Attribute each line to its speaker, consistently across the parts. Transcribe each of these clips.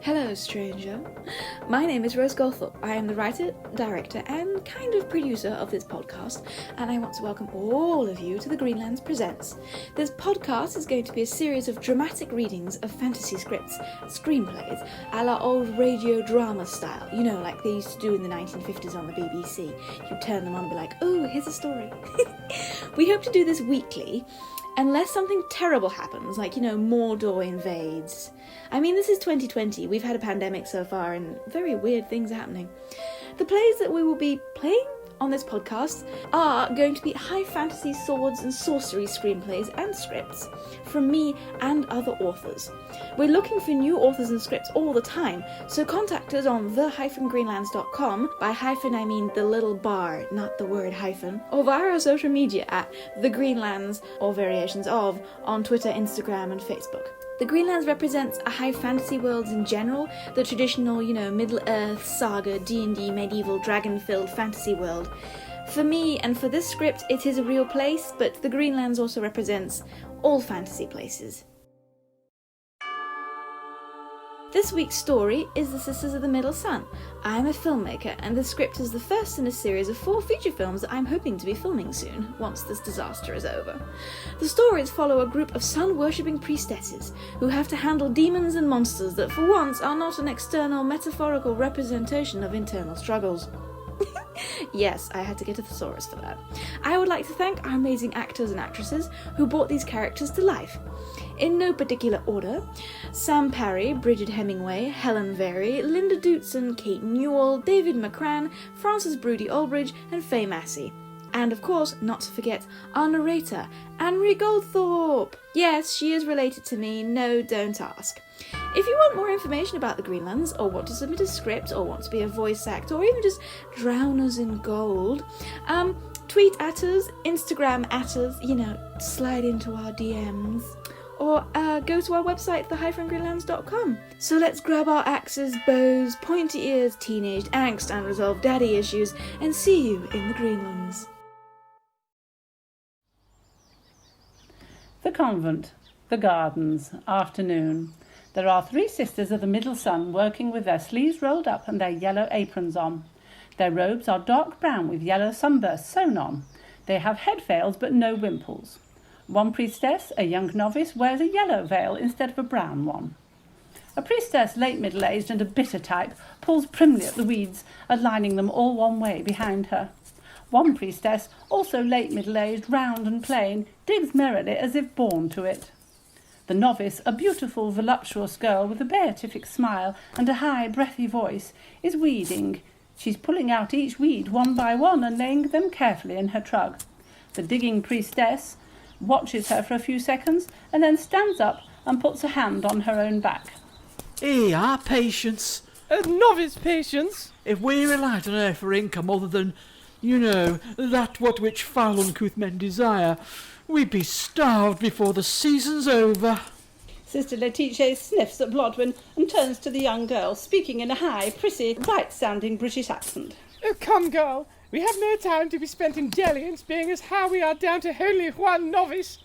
Speaker 1: Hello, stranger. My name is Rose Goldthorp. I am the writer, director, and kind of producer of this podcast, and I want to welcome all of you to the Greenlands Presents. This podcast is going to be a series of dramatic readings of fantasy scripts, screenplays, a la old radio drama style, you know, like they used to do in the 1950s on the BBC. You turn them on and be like, oh, here's a story. We hope to do this weekly, unless something terrible happens, like, Mordor invades. I mean, this is 2020, we've had a pandemic so far, and very weird things are happening. The plays that we will be playing on this podcast are going to be high fantasy swords and sorcery screenplays and scripts from me and other authors. We're looking for new authors and scripts all the time, so contact us on the-greenlands.com. By hyphen I mean the little bar, not the word hyphen, or via our social media at The Greenlands, or variations of, on Twitter, Instagram and Facebook. The Greenlands represents a high fantasy world in general, the traditional, Middle-earth, saga, D&D, medieval, dragon-filled fantasy world. For me, and for this script, it is a real place, but the Greenlands also represents all fantasy places. This week's story is The Sisters of the Middle Sun. I am a filmmaker, and the script is the first in a series of 4 feature films that I'm hoping to be filming soon, once this disaster is over. The stories follow a group of sun-worshipping priestesses who have to handle demons and monsters that for once are not an external metaphorical representation of internal struggles. Yes, I had to get a thesaurus for that. I would like to thank our amazing actors and actresses who brought these characters to life. In no particular order: Sam Parry, Brigid Hemingway, Helen Varey, Linda Dootson, Kate Newall, David McCran, Frances Broudie-Oldridge, and Faye Massey. And of course, not to forget, our narrator, Goldthorp. Yes, she is related to me, no, don't ask. If you want more information about the Greenlands, or want to submit a script, or want to be a voice actor, or even just drown us in gold, tweet at us, Instagram at us, slide into our DMs, or go to our website, the-greenlands.com. So let's grab our axes, bows, pointy ears, teenage angst, unresolved daddy issues, and see you in the Greenlands.
Speaker 2: The convent, the gardens, afternoon. There are 3 sisters of the Middle Sun working with their sleeves rolled up and their yellow aprons on. Their robes are dark brown with yellow sunbursts sewn on. They have head veils but no wimples. One priestess, a young novice, wears a yellow veil instead of a brown one. A priestess, late middle-aged and a bitter type, pulls primly at the weeds, aligning them all one way behind her. One priestess, also late middle-aged, round and plain, digs merrily as if born to it. The novice, a beautiful, voluptuous girl with a beatific smile and a high, breathy voice, is weeding. She's pulling out each weed one by one and laying them carefully in her trug. The digging priestess watches her for a few seconds and then stands up and puts a hand on her own back.
Speaker 3: Here, our patience.
Speaker 4: A novice patience?
Speaker 3: If we relied on her for income other than, that what which foul uncouth men desire, we'd be starved before the season's over.
Speaker 2: Sister Letitia sniffs at Blodwin and turns to the young girl, speaking in a high, prissy, right-sounding British accent.
Speaker 4: Oh, come, girl. We have no time to be spent in dalliance, being as how we are down to only one novice.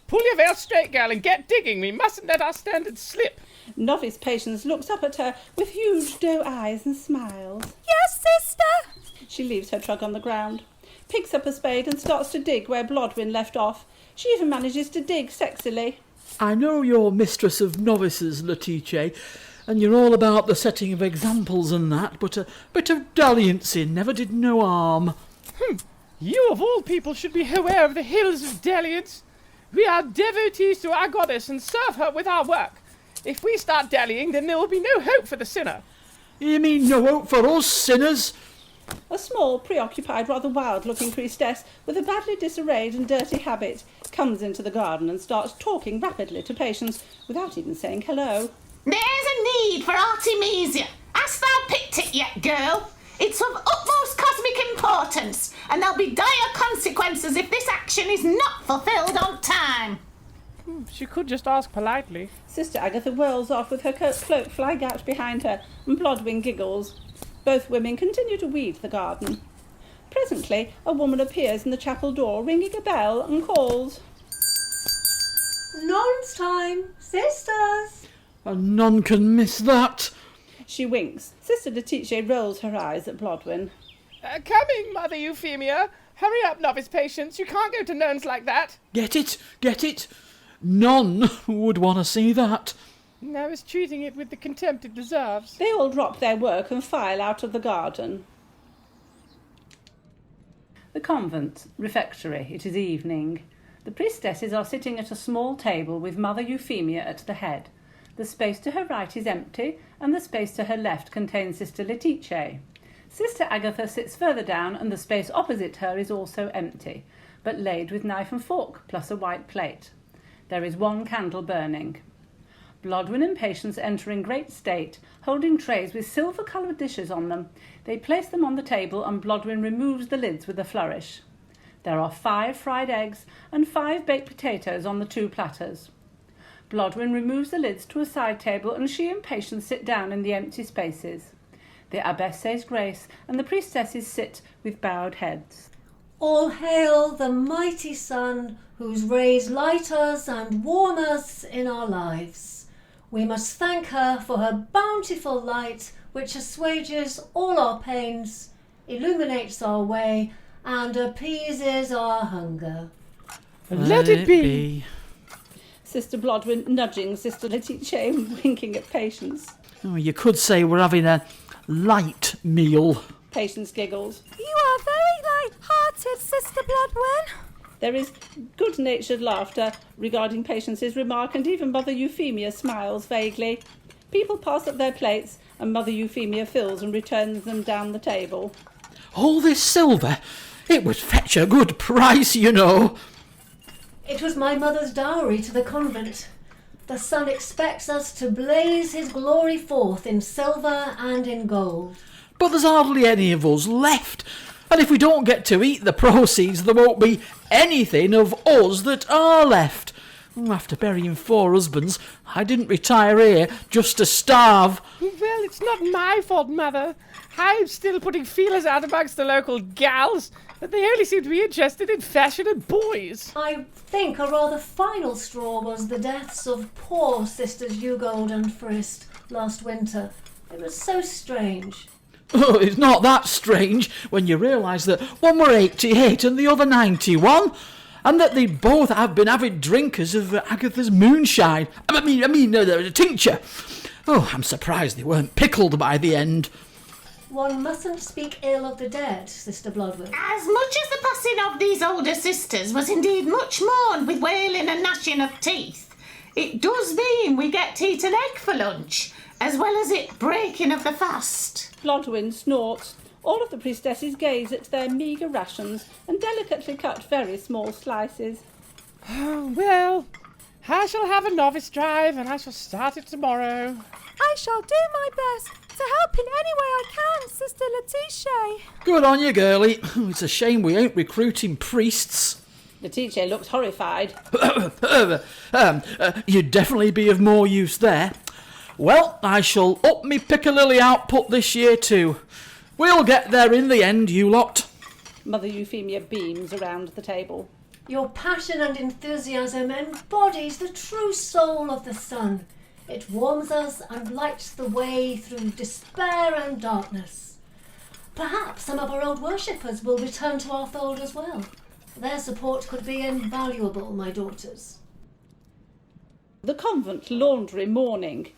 Speaker 4: Pull your veil straight, girl, and get digging. We mustn't let our standards slip.
Speaker 2: Novice Patience looks up at her with huge doe eyes and smiles.
Speaker 5: Yes, sister.
Speaker 2: She leaves her trug on the ground, picks up a spade and starts to dig where Blodwin left off. She even manages to dig sexily.
Speaker 3: I know you're mistress of novices, Letitia, and you're all about the setting of examples and that, but a bit of dalliancing never did no harm.
Speaker 4: You of all people should be aware of the hills of dalliance. We are devotees to our goddess and serve her with our work. If we start dallying, then there will be no hope for the sinner.
Speaker 3: You mean no hope for us sinners?
Speaker 2: A small, preoccupied, rather wild-looking priestess with a badly disarrayed and dirty habit comes into the garden and starts talking rapidly to Patience without even saying hello.
Speaker 5: There's a need for Artemisia. Hast thou picked it yet, girl? It's of utmost cosmic importance, and there'll be dire consequences if this action is not fulfilled on time.
Speaker 4: She could just ask politely.
Speaker 2: Sister Agatha whirls off with her cloak flying out behind her, and Blodwin giggles. Both women continue to weed the garden. Presently, a woman appears in the chapel door, ringing a bell, and calls,
Speaker 6: Lawrence time, sisters.
Speaker 3: And none can miss that.
Speaker 2: She winks. Sister Letitia rolls her eyes at Blodwyn.
Speaker 4: Coming, Mother Euphemia. Hurry up, novice patients. You can't go to nuns like that.
Speaker 3: Get it. None would want to see that.
Speaker 4: I was treating it with the contempt it deserves.
Speaker 2: They all drop their work and file out of the garden. The convent, refectory. It is evening. The priestesses are sitting at a small table with Mother Euphemia at the head. The space to her right is empty, and the space to her left contains Sister Letitia. Sister Agatha sits further down, and the space opposite her is also empty, but laid with knife and fork, plus a white plate. There is one candle burning. Blodwyn and Patience enter in great state, holding trays with silver-coloured dishes on them. They place them on the table, and Blodwyn removes the lids with a flourish. There are 5 fried eggs and 5 baked potatoes on the 2 platters. Blodwyn removes the lids to a side table, and she and Patience sit down in the empty spaces. The abbess says grace, and the priestesses sit with bowed heads.
Speaker 6: All hail the mighty sun, whose rays light us and warm us in our lives. We must thank her for her bountiful light, which assuages all our pains, illuminates our way, and appeases our hunger.
Speaker 4: Let it be.
Speaker 2: Sister Blodwyn nudging Sister Letitia and winking at Patience.
Speaker 3: Oh, you could say we're having a light meal.
Speaker 2: Patience giggles.
Speaker 7: You are very light-hearted, Sister Blodwyn.
Speaker 2: There is good-natured laughter regarding Patience's remark, and even Mother Euphemia smiles vaguely. People pass up their plates, and Mother Euphemia fills and returns them down the table.
Speaker 3: All this silver? It would fetch a good price, you know.
Speaker 6: It was my mother's dowry to the convent. The sun expects us to blaze his glory forth in silver and in gold.
Speaker 3: But there's hardly any of us left. And if we don't get to eat the proceeds, there won't be anything of us that are left. After burying 4 husbands, I didn't retire here just to starve.
Speaker 4: Well, it's not my fault, Mother. I'm still putting feelers out amongst the local gals, but they only seem to be interested in fashion and boys.
Speaker 6: I think a rather final straw was the deaths of poor Sisters Ugold and Frist last winter. It was so strange.
Speaker 3: Oh, it's not that strange when you realise that one were 88 and the other 91, and that they both have been avid drinkers of Agatha's moonshine. I mean, the tincture. Oh, I'm surprised they weren't pickled by the end.
Speaker 6: One mustn't speak ill of the dead, Sister Blodwyn.
Speaker 5: As much as the passing of these older sisters was indeed much mourned with wailing and gnashing of teeth, it does mean we get to eat an egg for lunch, as well as it breaking of the fast.
Speaker 2: Blodwyn snorts. All of the priestesses gaze at their meagre rations and delicately cut very small slices.
Speaker 4: Well, I shall have a novice drive, and I shall start it tomorrow.
Speaker 7: I shall do my best to help in any way I can, Sister Letitia.
Speaker 3: Good on you, girlie. It's a shame we ain't recruiting priests.
Speaker 2: Letitia looks horrified.
Speaker 3: You'd definitely be of more use there. Well, I shall up me Piccadilly output this year too. We'll get there in the end, you lot.
Speaker 2: Mother Euphemia beams around the table.
Speaker 6: Your passion and enthusiasm embodies the true soul of the sun. It warms us and lights the way through despair and darkness. Perhaps some of our old worshippers will return to our fold as well. Their support could be invaluable, my daughters.
Speaker 2: The convent laundry morning.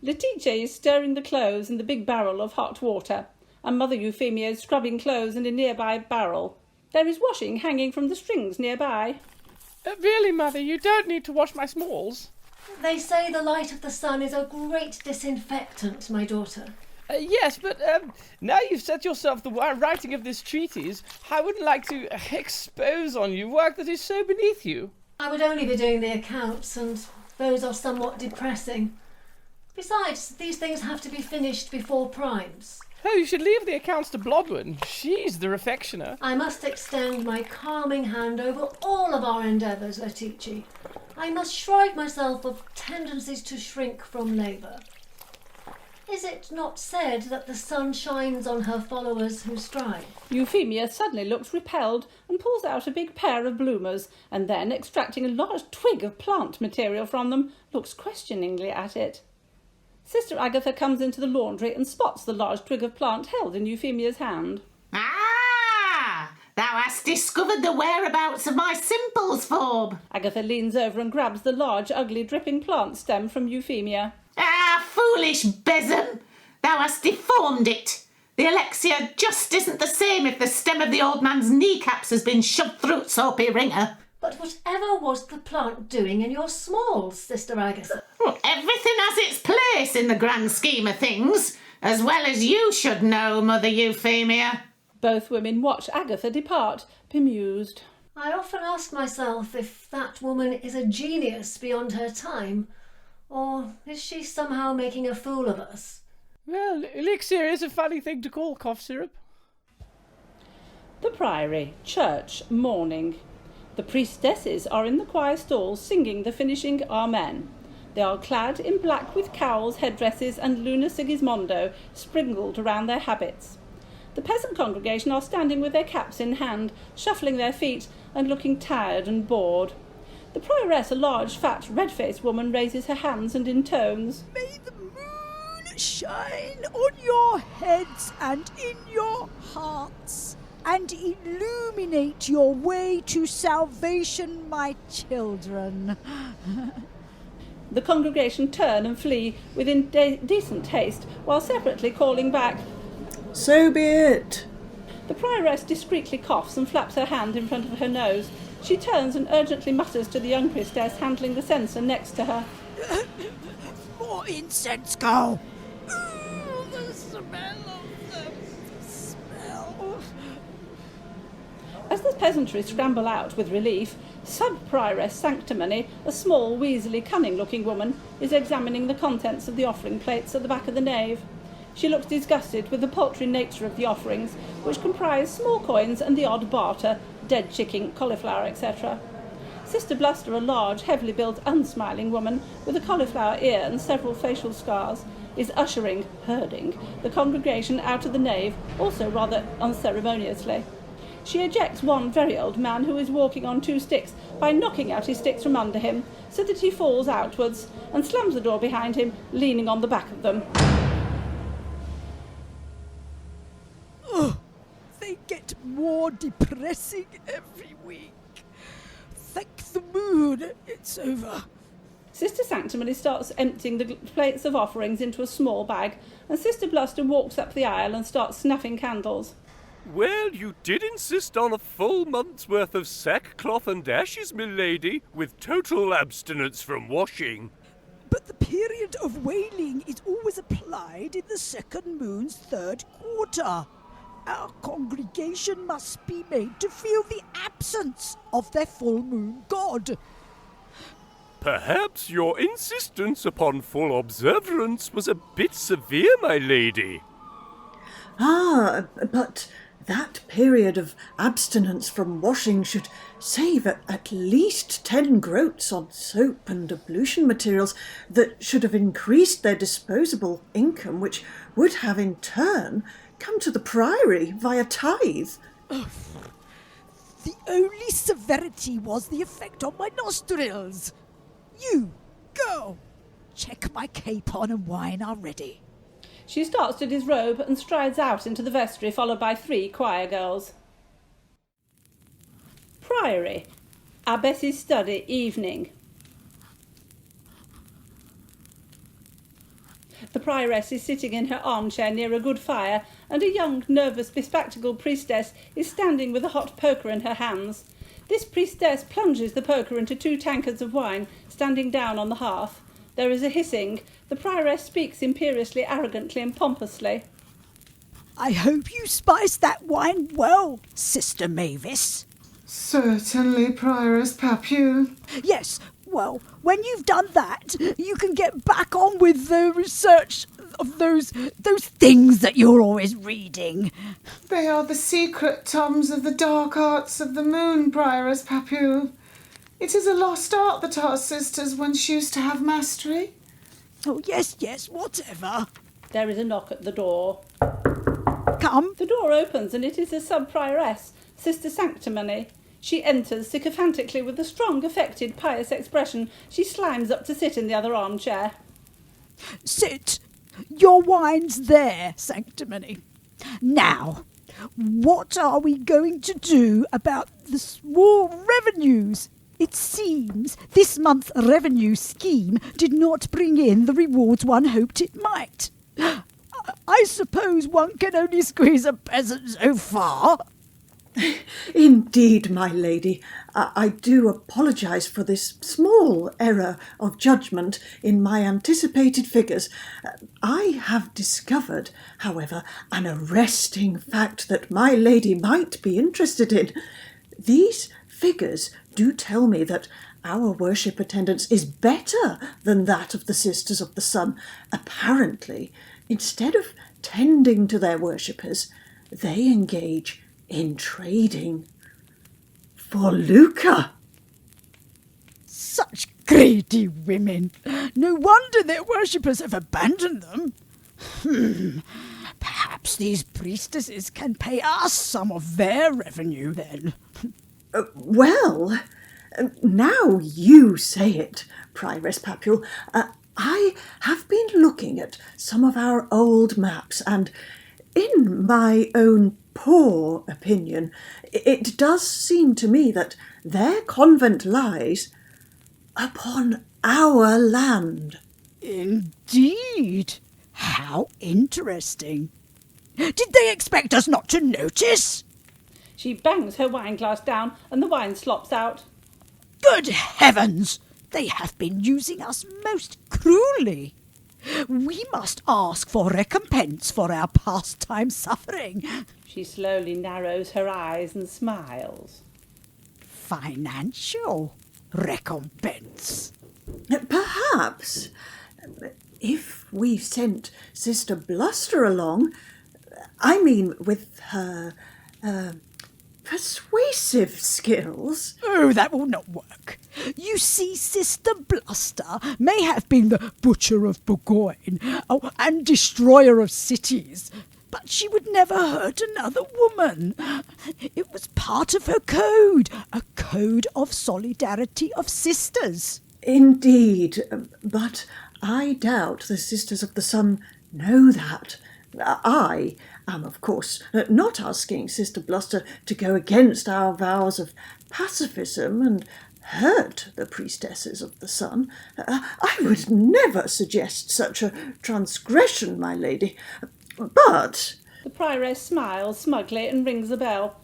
Speaker 2: Letitia is stirring the clothes in the big barrel of hot water, and Mother Euphemia is scrubbing clothes in a nearby barrel. There is washing hanging from the strings nearby.
Speaker 4: Really, Mother, you don't need to wash my smalls.
Speaker 6: They say the light of the sun is a great disinfectant, my daughter.
Speaker 4: Yes, but now you've set yourself the writing of this treatise, I wouldn't like to expose on you work that is so beneath you.
Speaker 6: I would only be doing the accounts, and those are somewhat depressing. Besides, these things have to be finished before primes.
Speaker 4: Oh, you should leave the accounts to Blodwyn. She's the refectioner.
Speaker 6: I must extend my calming hand over all of our endeavours, Letitia. I must shrive myself of tendencies to shrink from labour. Is it not said that the sun shines on her followers who strive?
Speaker 2: Euphemia suddenly looks repelled and pulls out a big pair of bloomers, and then, extracting a large twig of plant material from them, looks questioningly at it. Sister Agatha comes into the laundry and spots the large twig of plant held in Euphemia's hand.
Speaker 5: Ah! Thou hast discovered the whereabouts of my simples, Forb.
Speaker 2: Agatha leans over and grabs the large, ugly, dripping plant stem from Euphemia.
Speaker 5: Ah, foolish besom! Thou hast deformed it. The elixir just isn't the same if the stem of the old man's kneecaps has been shoved through its soapy ringer.
Speaker 6: But whatever was the plant doing in your smalls, Sister Agatha?
Speaker 5: Well, everything has its place in the grand scheme of things, as well as you should know, Mother Euphemia.
Speaker 2: Both women watch Agatha depart, bemused.
Speaker 6: I often ask myself if that woman is a genius beyond her time, or is she somehow making a fool of us?
Speaker 4: Well, elixir is a funny thing to call cough syrup.
Speaker 2: The Priory, church, morning. The priestesses are in the choir stalls singing the finishing Amen. They are clad in black with cowls, headdresses and Luna Sigismondo sprinkled around their habits. The peasant congregation are standing with their caps in hand, shuffling their feet and looking tired and bored. The prioress, a large, fat, red-faced woman, raises her hands and intones,
Speaker 8: "May the moon shine on your heads and in your hearts, and illuminate your way to salvation, my children."
Speaker 2: The congregation turn and flee within decent haste, while separately calling back,
Speaker 9: "So be it."
Speaker 2: The prioress discreetly coughs and flaps her hand in front of her nose. She turns and urgently mutters to the young priestess handling the censer next to her,
Speaker 8: "More incense, go." Ooh, the smell of the smell.
Speaker 2: As the peasantry scramble out with relief, Sub-Prioress Sanctimony, a small, weaselly, cunning-looking woman, is examining the contents of the offering plates at the back of the nave. She looks disgusted with the paltry nature of the offerings, which comprise small coins and the odd barter, dead chicken, cauliflower, etc. Sister Bluster, a large, heavily built, unsmiling woman with a cauliflower ear and several facial scars, is herding the congregation out of the nave, also rather unceremoniously. She ejects one very old man who is walking on 2 sticks by knocking out his sticks from under him, so that he falls outwards, and slams the door behind him, leaning on the back of them.
Speaker 8: Oh, they get more depressing every week. Thank the moon, it's over.
Speaker 2: Sister Sanctimony starts emptying the plates of offerings into a small bag, and Sister Bluster walks up the aisle and starts snuffing candles.
Speaker 10: Well, you did insist on a full month's worth of sackcloth and ashes, milady, with total abstinence from washing.
Speaker 8: But the period of wailing is always applied in the second moon's 3rd quarter. Our congregation must be made to feel the absence of their full moon god.
Speaker 10: Perhaps your insistence upon full observance was a bit severe, my lady.
Speaker 9: Ah, but that period of abstinence from washing should save at least 10 groats on soap and ablution materials that should have increased their disposable income, which would have in turn come to the priory via tithe.
Speaker 8: The only severity was the effect on my nostrils. You, go. Check my capon and wine are ready.
Speaker 2: She starts to disrobe and strides out into the vestry, followed by 3 choir girls. Priory, Abbess's study, evening. The prioress is sitting in her armchair near a good fire, and a young, nervous, bespectacled priestess is standing with a hot poker in her hands. This priestess plunges the poker into 2 tankards of wine, standing down on the hearth. There is a hissing. The prioress speaks imperiously, arrogantly and pompously.
Speaker 8: I hope you spiced that wine well, Sister Mavis.
Speaker 11: Certainly, Prioress Papule.
Speaker 8: Yes, well, when you've done that, you can get back on with the research of those things that you're always reading.
Speaker 11: They are the secret tomes of the dark arts of the moon, Prioress Papule. It is a lost art that our sisters once used to have mastery.
Speaker 8: Oh, yes, whatever.
Speaker 2: There is a knock at the door.
Speaker 8: Come.
Speaker 2: The door opens, and it is the sub-prioress, Sister Sanctimony. She enters sycophantically with a strong, affected, pious expression. She slimes up to sit in the other armchair.
Speaker 8: Sit. Your wine's there, Sanctimony. Now, what are we going to do about the small revenues? It seems this month's revenue scheme did not bring in the rewards one hoped it might. I suppose one can only squeeze a peasant so far.
Speaker 9: Indeed, my lady, I do apologise for this small error of judgment in my anticipated figures. I have discovered, however, an arresting fact that my lady might be interested in. These figures do tell me that our worship attendance is better than that of the Sisters of the Sun. Apparently, instead of tending to their worshippers, they engage in trading for lucre.
Speaker 8: Such greedy women. No wonder their worshippers have abandoned them. Perhaps these priestesses can pay us some of their revenue then.
Speaker 9: Well, now you say it, Prioress Papule, I have been looking at some of our old maps, and in my own poor opinion, it does seem to me that their convent lies upon our land.
Speaker 8: Indeed. How interesting. Did they expect us not to notice?
Speaker 2: She bangs her wine glass down and the wine slops out.
Speaker 8: Good heavens! They have been using us most cruelly. We must ask for recompense for our pastime suffering.
Speaker 2: She slowly narrows her eyes and smiles.
Speaker 8: Financial recompense.
Speaker 9: Perhaps, if we sent Sister Bluster along, I mean with her persuasive skills.
Speaker 8: Oh, that will not work. You see, Sister Bluster may have been the butcher of Burgoyne, and destroyer of cities, but she would never hurt another woman. It was part of her code, a code of solidarity of sisters.
Speaker 9: Indeed, but I doubt the Sisters of the Sun know that. I am, of course, not asking Sister Bluster to go against our vows of pacifism and hurt the priestesses of the sun. I would never suggest such a transgression, my lady. But...
Speaker 2: The prioress smiles smugly and rings a bell.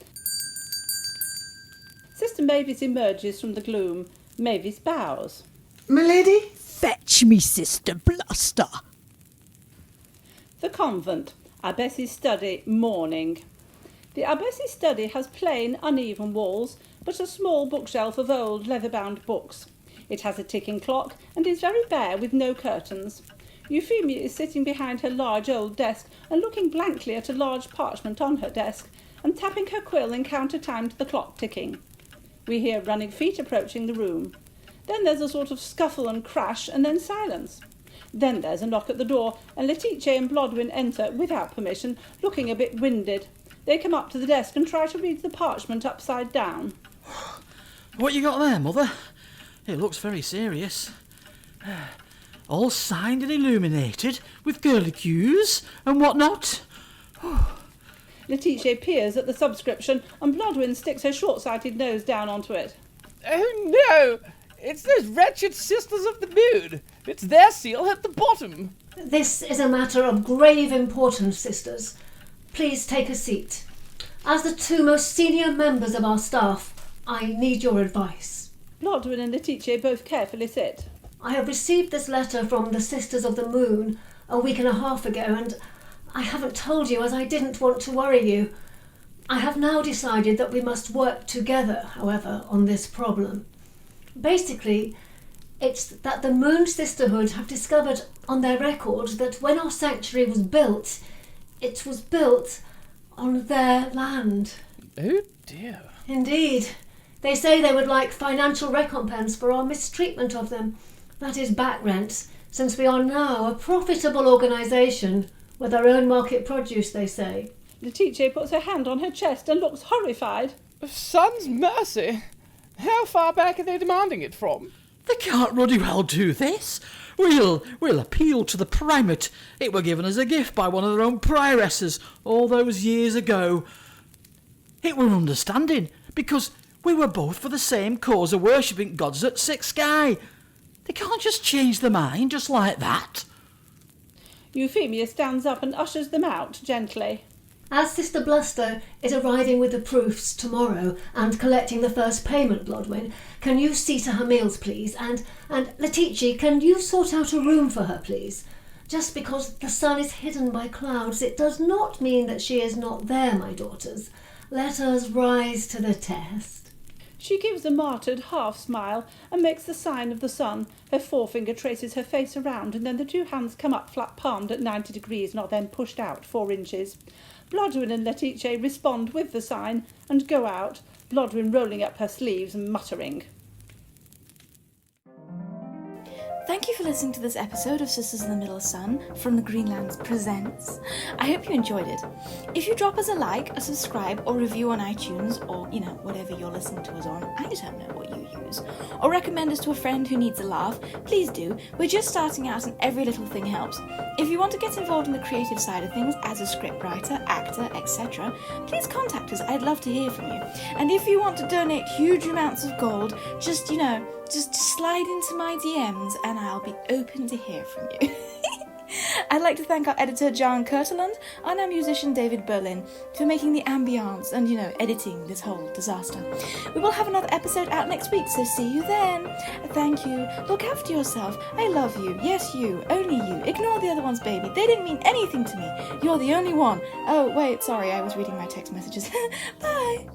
Speaker 2: Sister Mavis emerges from the gloom. Mavis bows.
Speaker 11: Milady?
Speaker 8: Fetch me Sister Bluster.
Speaker 2: The convent, Abbess's study, morning. The Abbess's study has plain, uneven walls, but a small bookshelf of old, leather-bound books. It has a ticking clock and is very bare with no curtains. Euphemia is sitting behind her large old desk and looking blankly at a large parchment on her desk and tapping her quill in counter time to the clock ticking. We hear running feet approaching the room. Then there's a sort of scuffle and crash and then silence. Then there's a knock at the door, and Letitia and Blodwyn enter, without permission, looking a bit winded. They come up to the desk and try to read the parchment upside down.
Speaker 3: What you got there, Mother? It looks very serious. All signed and illuminated, with curlicues and what not.
Speaker 2: Letitia peers at the subscription, and Blodwyn sticks her short-sighted nose down onto it.
Speaker 4: Oh no! It's those wretched Sisters of the Moon! It's their seal at the bottom!
Speaker 6: This is a matter of grave importance, sisters. Please take a seat. As the two most senior members of our staff, I need your advice.
Speaker 2: Blodwyn and Letitia both carefully sit.
Speaker 6: I have received this letter from the Sisters of the Moon a week and a half ago, and I haven't told you as I didn't want to worry you. I have now decided that we must work together, however, on this problem. Basically, it's that the Moon Sisterhood have discovered on their records that when our sanctuary was built, it was built on their land.
Speaker 4: Oh dear.
Speaker 6: Indeed. They say they would like financial recompense for our mistreatment of them. That is back rent, since we are now a profitable organisation with our own market produce, they say.
Speaker 2: Letitia puts her hand on her chest and looks horrified.
Speaker 4: Sun's mercy! How far back are they demanding it from?
Speaker 3: They can't ruddy well do this. We'll appeal to the primate. It were given as a gift by one of their own prioresses all those years ago. It were understanding, because we were both for the same cause of worshipping gods at sixth sky. They can't just change their mind just like that.
Speaker 2: Euphemia stands up and ushers them out gently.
Speaker 6: As Sister Bluster is arriving with the proofs tomorrow and collecting the first payment, Blodwyn, can you see to her meals, please? And Letitia, can you sort out a room for her, please? Just because the sun is hidden by clouds, it does not mean that she is not there, my daughters. Let us rise to the test.
Speaker 2: She gives a martyred half-smile and makes the sign of the sun. Her forefinger traces her face around, and then the two hands come up flat-palmed at 90 degrees and are then pushed out 4 inches. Blodwyn and Letitia respond with the sign and go out, Blodwyn rolling up her sleeves and muttering.
Speaker 1: Thank you for listening to this episode of Sisters in the Middle Sun from the Greenlands Presents. I hope you enjoyed it. If you drop us a like, a subscribe, or review on iTunes, or, whatever you're listening to us on, I don't know what you use, or recommend us to a friend who needs a laugh, please do. We're just starting out and every little thing helps. If you want to get involved in the creative side of things as a scriptwriter, actor, etc., please contact us. I'd love to hear from you. And if you want to donate huge amounts of gold, just slide into my DMs and I'll be open to hear from you. I'd like to thank our editor Jaan Kurtulan and our musician David Berlin for making the ambience and, editing this whole disaster. We will have another episode out next week, so see you then. Thank you. Look after yourself. I love you. Yes, you. Only you. Ignore the other ones, baby. They didn't mean anything to me. You're the only one. Oh, wait, sorry, I was reading my text messages. Bye.